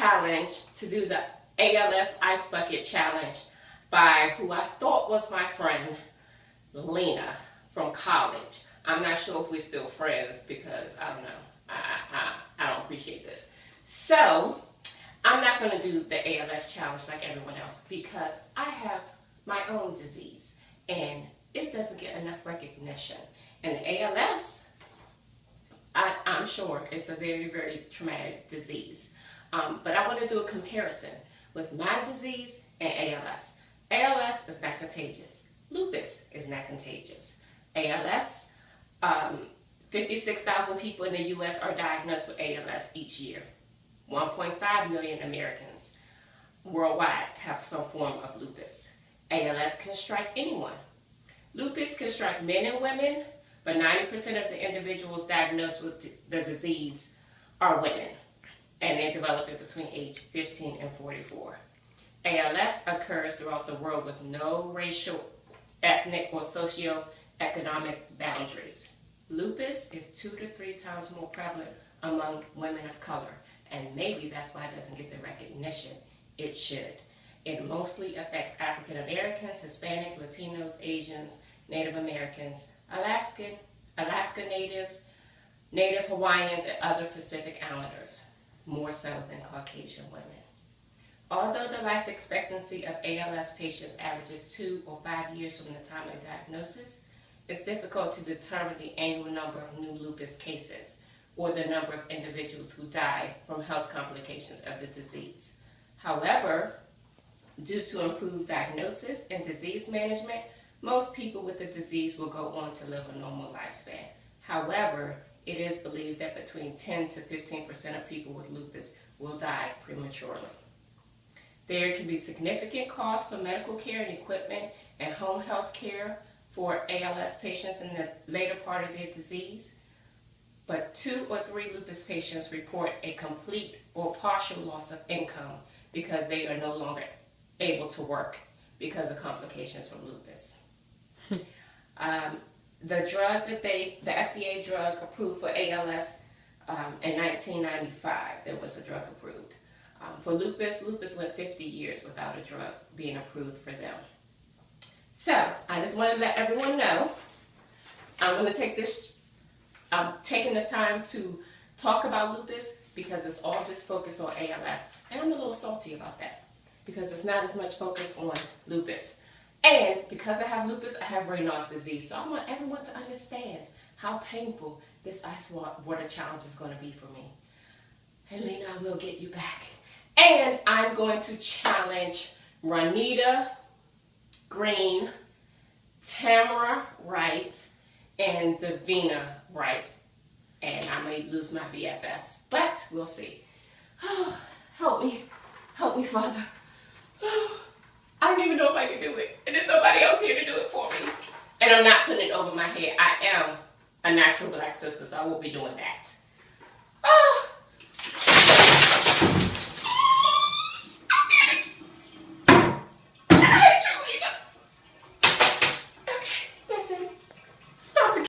challenged to do the ALS Ice Bucket Challenge by who I thought was my friend, Lena, from college. I'm not sure if we're still friends because I don't know. I don't appreciate this. So I'm not going to do the ALS challenge like everyone else because I have my own disease and it doesn't get enough recognition. And the ALS, I'm sure it's a very, very traumatic disease. But I want to do a comparison with my disease and ALS. ALS is not contagious. Lupus is not contagious. ALS, 56,000 people in the U.S. are diagnosed with ALS each year. 1.5 million Americans worldwide have some form of lupus. ALS can strike anyone. Lupus can strike men and women, but 90% of the individuals diagnosed with the disease are women, and they develop it between age 15 and 44. ALS occurs throughout the world with no racial, ethnic, or socioeconomic boundaries. Lupus is 2 to 3 times more prevalent among women of color, and maybe that's why it doesn't get the recognition it should. It mostly affects African Americans, Hispanics, Latinos, Asians, Native Americans, Alaska Natives, Native Hawaiians, and other Pacific Islanders, more so than Caucasian women. Although the life expectancy of ALS patients averages 2 or 5 years from the time of diagnosis, it's difficult to determine the annual number of new lupus cases or the number of individuals who die from health complications of the disease. However, due to improved diagnosis and disease management, most people with the disease will go on to live a normal lifespan. However, it is believed that between 10 to 15% of people with lupus will die prematurely. There can be significant costs for medical care and equipment and home health care for ALS patients in the later part of their disease, but 2 or 3 lupus patients report a complete or partial loss of income because they are no longer able to work because of complications from lupus. The drug that the FDA drug approved for ALS in 1995, there was a drug approved. For lupus went 50 years without a drug being approved for them. So I just want to let everyone know, I'm taking this time to talk about lupus because it's all this focus on ALS. And I'm a little salty about that because there's not as much focus on lupus. And because I have lupus, I have Raynaud's disease. So I want everyone to understand how painful this ice water challenge is going to be for me. And Lena, I will get you back. And I'm going to challenge Ronita Green, Tamara Wright, and Davina Wright. And I may lose my BFFs, but we'll see. Oh, help me, Father. I don't even know if I can do it. And there's nobody else here to do it for me. And I'm not putting it over my head. I am a natural black sister, so I won't be doing that.